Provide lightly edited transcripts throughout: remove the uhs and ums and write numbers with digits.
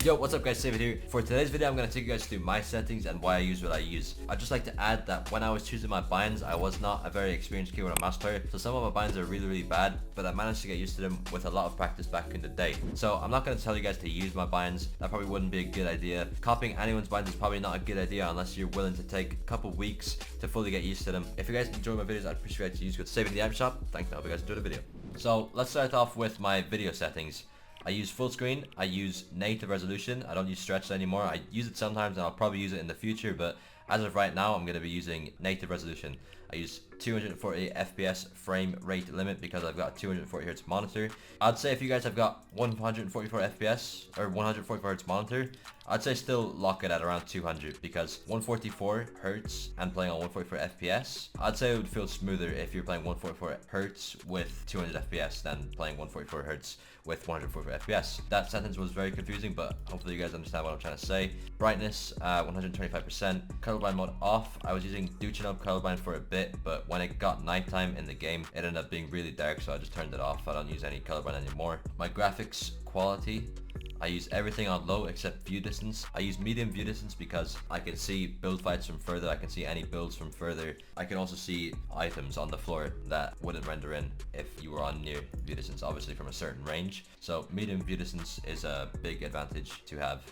Yo, what's up guys, saevid here. For today's video, I'm going to take you guys through my settings and why I use what I use. I'd just like to add that when I was choosing my binds, I was not a very experienced keyboard and mouse player, so some of my binds are really bad, but I managed to get used to them with a lot of practice back in the day. So I'm not going to tell you guys to use my binds, that probably wouldn't be a good idea. Copying anyone's binds is probably not a good idea unless you're willing to take a couple weeks to fully get used to them. If you guys enjoy my videos, I'd appreciate it to use code saevid in the item shop. Thanks, now I hope you guys enjoy the video. So let's start off with my video settings. I use full screen, I use native resolution, I don't use stretched anymore. I use it sometimes and I'll probably use it in the future, but as of right now I'm going to be using native resolution. I use 240 FPS frame rate limit because I've got a 240 Hz monitor. I'd say if you guys have got 144 FPS or 144 Hz monitor, I'd say still lock it at around 200 because 144 Hz and playing on 144 FPS, I'd say it would feel smoother if you're playing 144 Hz with 200 FPS than playing 144 Hz with 144 FPS. That sentence was very confusing, but hopefully you guys understand what I'm trying to say. Brightness, 125%. Colorblind mode off. I was using Duchinub colorblind for a bit, but when it got nighttime in the game, it ended up being really dark, so I just turned it off. I don't use any colorblind anymore. My graphics quality, I use everything on low except view distance. I use medium view distance because I can see build fights from further. I can see any builds from further. I can also see items on the floor that wouldn't render in if you were on near view distance, obviously from a certain range. So medium view distance is a big advantage to have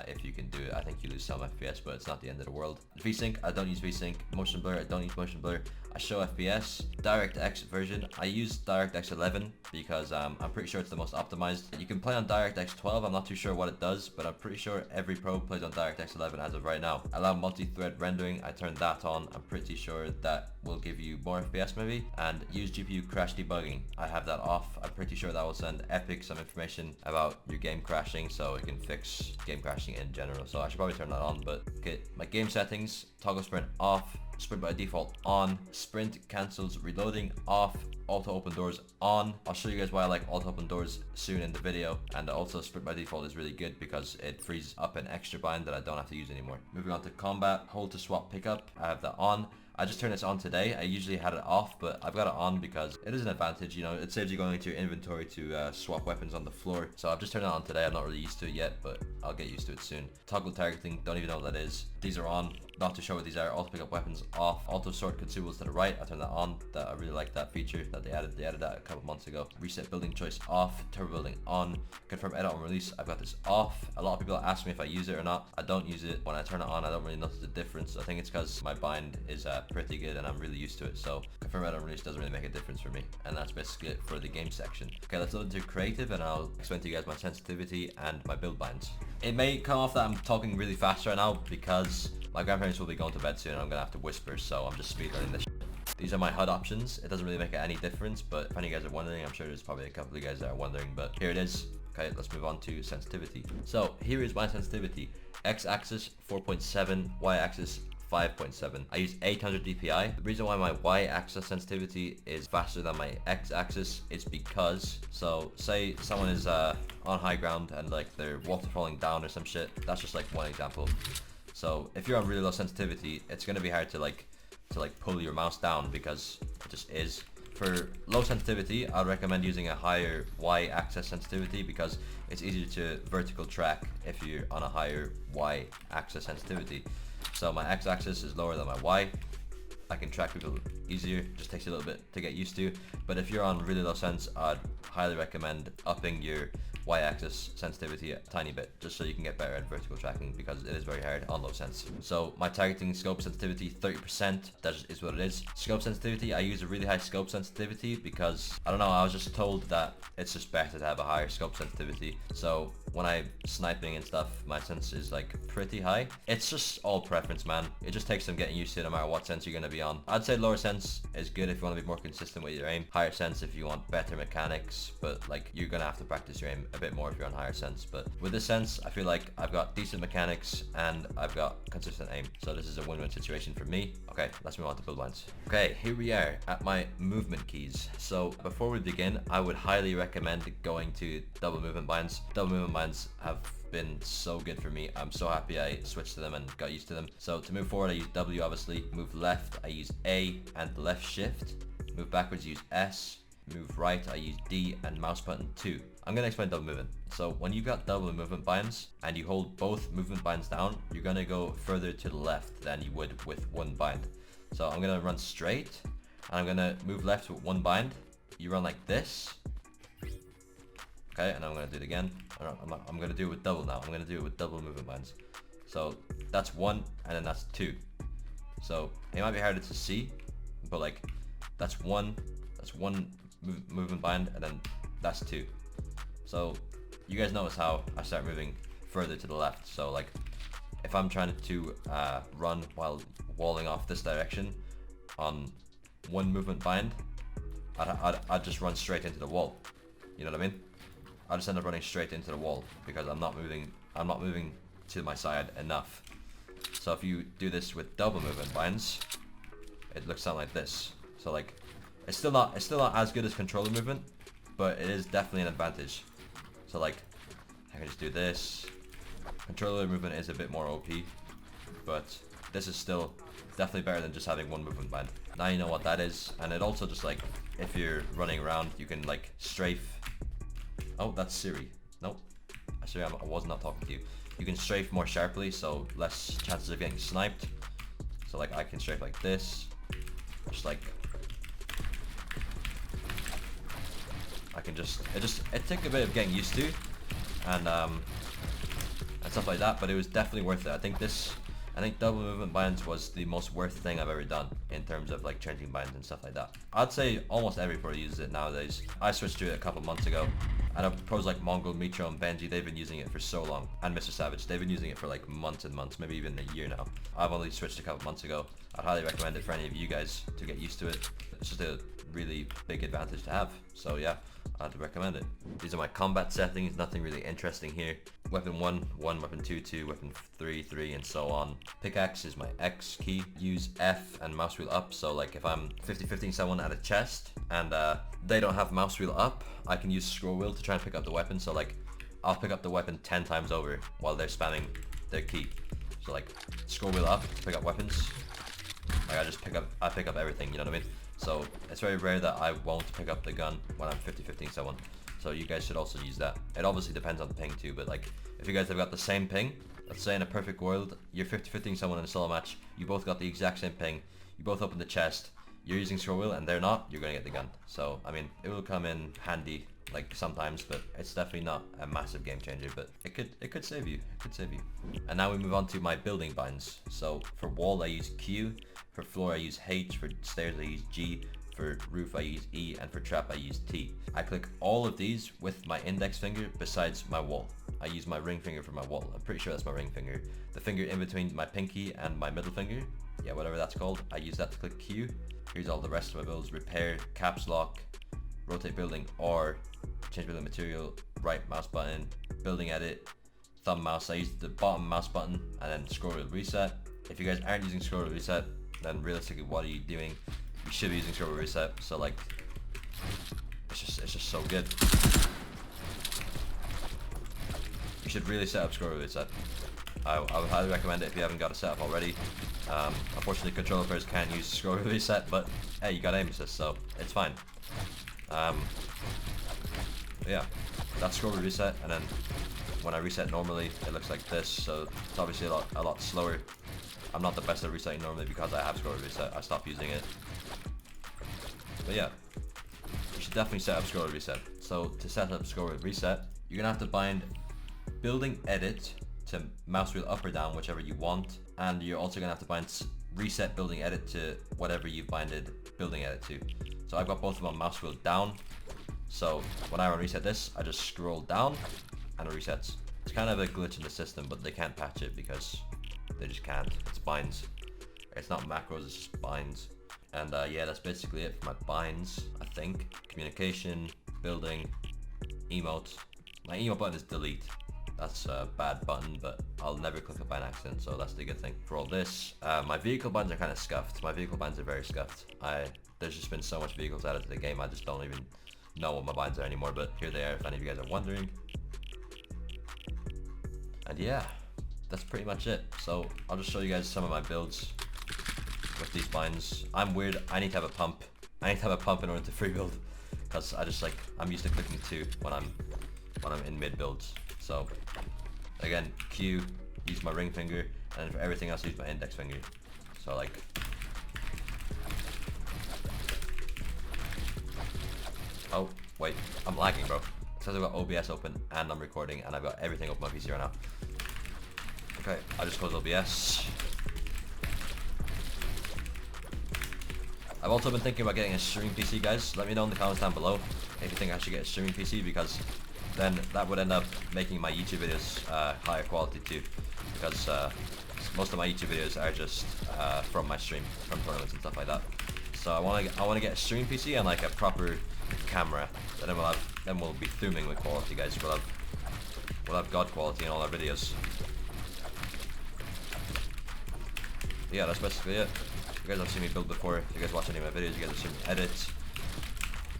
if you can do it. I think you lose some FPS, but it's not the end of the world. VSync, I don't use VSync. Motion blur, I don't use motion blur. I show FPS. DirectX version, I use DirectX 11 because I'm pretty sure it's the most optimized. You can play on DirectX 12, I'm not too sure what it does, but I'm pretty sure every pro plays on DirectX 11 as of right now. Allow multi-thread rendering, I turned that on. I'm pretty sure that will give you more FPS maybe. And use GPU crash debugging, I have that off. I'm pretty sure that will send Epic some information about your game crashing, so it can fix game crashing in general. So I should probably turn that on, but okay. My game settings, toggle sprint off, sprint by default on, sprint cancels reloading off, auto open doors on. I'll show you guys why I like auto open doors soon in the video. And also sprint by default is really good because it frees up an extra bind that I don't have to use anymore. Moving on to combat, hold to swap pickup, I have that on. I just turned this on today. I usually had it off, but I've got it on because it is an advantage. You know, it saves you going into your inventory to swap weapons on the floor. So I've just turned it on today. I'm not really used to it yet, but I'll get used to it soon. Toggle targeting, don't even know what that is. These are on. Not too sure what these are. Auto pick up weapons off. Auto sort consumables to the right. I turned that on. I really like that feature that they added. They added that a couple months ago. Reset building choice off. Turbo building on. Confirm edit on release. I've got this off. A lot of people ask me if I use it or not. I don't use it. When I turn it on, I don't really notice the difference. I think it's because my bind is pretty good and I'm really used to it. So confirm edit on release doesn't really make a difference for me. And that's basically it for the game section. Okay, let's load into creative and I'll explain to you guys my sensitivity and my build binds. It may come off that I'm talking really fast right now because my grandparents will be going to bed soon and I'm gonna have to whisper, so I'm just speedrunning this shit. These are my HUD options. It doesn't really make any difference, but if any of you guys are wondering, I'm sure there's probably a couple of you guys that are wondering, but here it is. Okay, let's move on to sensitivity. So here is my sensitivity. X-axis 4.7, Y-axis 5.7. I use 800 DPI. The reason why my Y-axis sensitivity is faster than my X-axis is because, so say someone is on high ground and like they're water falling down or some shit. That's just like one example. So if you're on really low sensitivity, it's going to be hard to pull your mouse down because it just is. For low sensitivity, I'd recommend using a higher Y-axis sensitivity because it's easier to vertical track if you're on a higher Y-axis sensitivity. So my X-axis is lower than my Y. I can track people easier, just takes a little bit to get used to. But if you're on really low sense, I'd highly recommend upping your Y-axis sensitivity a tiny bit just so you can get better at vertical tracking because it is very hard on low sense. So my targeting scope sensitivity 30%, that is what it is. Scope sensitivity, I use a really high scope sensitivity because I don't know, I was just told that it's just better to have a higher scope sensitivity. So when I'm sniping and stuff, my sense is like pretty high. It's just all preference, man. It just takes some getting used to no matter what sense you're going to be on. I'd say lower sense is good if you want to be more consistent with your aim. Higher sense if you want better mechanics, but like you're going to have to practice your aim a bit more if you're on higher sense. But with this sense, I feel like I've got decent mechanics and I've got consistent aim. So this is a win-win situation for me. Okay, let's move on to build binds. Okay, here we are at my movement keys. So before we begin, I would highly recommend going to double movement binds. Double movement binds have been so good for me. I'm so happy I switched to them and got used to them. So to move forward, I use W obviously. Move left, I use A and left shift. Move backwards, use S. move right, I use D and mouse button 2. I'm gonna explain double movement. So when you've got double movement binds and you hold both movement binds down, you're gonna go further to the left than you would with one bind. So I'm gonna run straight and I'm gonna move left with one bind. You run like this. Okay, and I'm gonna do it again. I'm gonna do it with double now. I'm gonna do it with double movement binds. So that's 1 and then that's 2. So it might be harder to see, but like that's one movement bind and then that's 2. So you guys notice how I start moving further to the left. So like if I'm trying to run while walling off this direction on one movement bind, I'd just run straight into the wall. You know what I mean? I just end up running straight into the wall because I'm not moving to my side enough. So if you do this with double movement binds, it looks something like this. So like it's still not as good as controller movement, but it is definitely an advantage. So like I can just do this. Controller movement is a bit more OP, but this is still definitely better than just having one movement bind. Now you know what that is, and it also just like if you're running around, you can like strafe. Oh, that's Siri. Nope. Siri, I was not talking to you. You can strafe more sharply, so less chances of getting sniped. So like I can strafe like this, just like I can just it took a bit of getting used to, and stuff like that, but it was definitely worth it. I think double movement binds was the most worth thing I've ever done in terms of like changing binds and stuff like that. I'd say almost every pro uses it nowadays. I switched to it a couple months ago, and pros like Mongol, Mitro, and Benji, they've been using it for so long, and Mr. Savage, they've been using it for like months and months, maybe even a year now. I've only switched a couple months ago. I'd highly recommend it for any of you guys to get used to it. It's just a really big advantage to have. So yeah, I'd recommend it. These are my combat settings, nothing really interesting here. Weapon 1, 1, weapon 2, 2, weapon 3, 3, and so on. Pickaxe is my X key. Use F and mouse wheel up, so like if I'm 50-50ing someone at a chest and they don't have mouse wheel up, I can use scroll wheel to try and pick up the weapon. So like I'll pick up the weapon 10 times over while they're spamming their key. So like scroll wheel up to pick up weapons. Like I pick up everything, you know what I mean? So it's very rare that I won't pick up the gun when I'm 50-50ing someone. So you guys should also use that. It obviously depends on the ping too, but like if you guys have got the same ping, let's say in a perfect world, you're 50-50ing someone in a solo match, you both got the exact same ping, you both open the chest, you're using scroll wheel and they're not, you're gonna get the gun. So I mean, it will come in handy like sometimes, but it's definitely not a massive game changer, but it could save you. And now we move on to my building binds. So for wall I use Q, for floor I use H, for stairs I use G, for roof I use E, and for trap I use T. I click all of these with my index finger besides my wall. I use my ring finger for my wall. I'm pretty sure that's my ring finger. The finger in between my pinky and my middle finger, yeah, whatever that's called, I use that to click Q. Here's all the rest of my builds: repair, caps lock, rotate building, or change building material, right mouse button, building edit, thumb mouse. I use the bottom mouse button and then scroll wheel reset. If you guys aren't using scroll wheel reset, then realistically what are you doing? You should be using scroll wheel reset. So like it's just so good. You should really set up scroll wheel reset. I would highly recommend it if you haven't got it set up already. Unfortunately controller players can't use scroll wheel reset, but hey, you got aim assist, so it's fine. Yeah, that's scroll wheel reset, and then when I reset normally it looks like this, so it's obviously a lot slower. I'm not the best at resetting normally because I have scroll wheel reset. I stopped using it. But yeah, you should definitely set up scroll wheel reset. So to set up scroll wheel reset, you're gonna have to bind building edit to mouse wheel up or down, whichever you want, and you're also gonna have to bind reset building edit to whatever you've binded building edit to. So I've got both of them on mouse wheel down, so when I run reset this, I just scroll down and it resets. It's kind of a glitch in the system, but they can't patch it because they just can't. It's binds. It's not macros, it's just binds. And yeah, that's basically it for my binds, I think. Communication, building, emotes. My emote button is delete. That's a bad button, but I'll never click it by an accident, so that's the good thing. For all this, my vehicle binds are kind of scuffed. My vehicle binds are very scuffed. There's just been so much vehicles added to the game, I just don't even know what my binds are anymore, but here they are if any of you guys are wondering. And yeah, that's pretty much it. So I'll just show you guys some of my builds with these binds. I'm weird, I need to have a pump. I need to have a pump in order to free build, because I'm used to clicking 2 when I'm in mid builds. So again, Q, use my ring finger, and for everything else, use my index finger. So like, oh wait, I'm lagging, bro. It says I've got OBS open and I'm recording and I've got everything open on my PC right now. Okay, I'll just close OBS. I've also been thinking about getting a streaming PC, guys. Let me know in the comments down below if you think I should get a streaming PC, because then that would end up making my YouTube videos higher quality too, because most of my YouTube videos are just from my stream, from tournaments and stuff like that. So I want to get a streaming PC and like a proper camera. Then we'll be thumbing with quality, guys. We'll have god quality in all our videos. Yeah, that's basically it. You guys have seen me build before. If you guys watch any of my videos, you guys have seen me edit.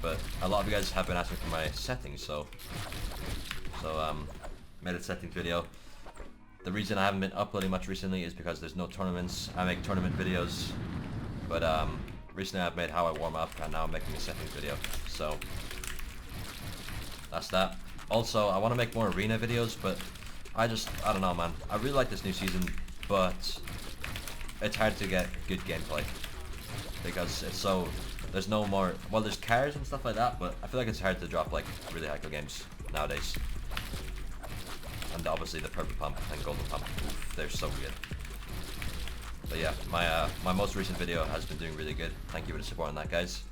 But a lot of you guys have been asking for my settings, so made a settings video. The reason I haven't been uploading much recently is because there's no tournaments. I make tournament videos, but recently I've made how I warm up, and now I'm making a settings video. So that's that. Also, I want to make more arena videos, but I don't know, man. I really like this new season, but it's hard to get good gameplay because there's no more, well, there's cars and stuff like that, but I feel like it's hard to drop like really high kill games nowadays. And obviously the purple pump and golden pump, oof, they're so good. But yeah, my most recent video has been doing really good. Thank you for the support on that, guys.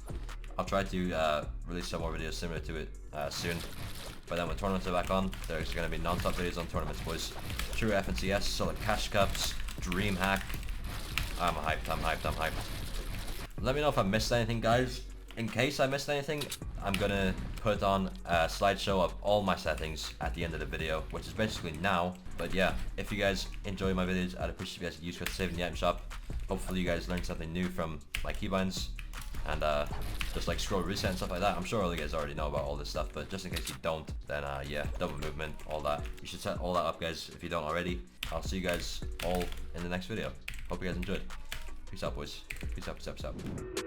I'll try to release some more videos similar to it soon. But then when tournaments are back on, there's going to be non-stop videos on tournaments, boys. True FNCS, solid cash cups, dream hack. I'm hyped. Let me know if I missed anything, guys. In case I missed anything, I'm gonna put on a slideshow of all my settings at the end of the video, which is basically now. But yeah, if you guys enjoy my videos, I'd appreciate you guys use code saevid in the item shop. Hopefully you guys learned something new from my keybinds, and just like scroll reset and stuff like that. I'm sure all you guys already know about all this stuff, but just in case you don't, then yeah, double movement, all that. You should set all that up, guys, if you don't already. I'll see you guys all in the next video. Hope you guys enjoyed. Peace out, boys. Peace out.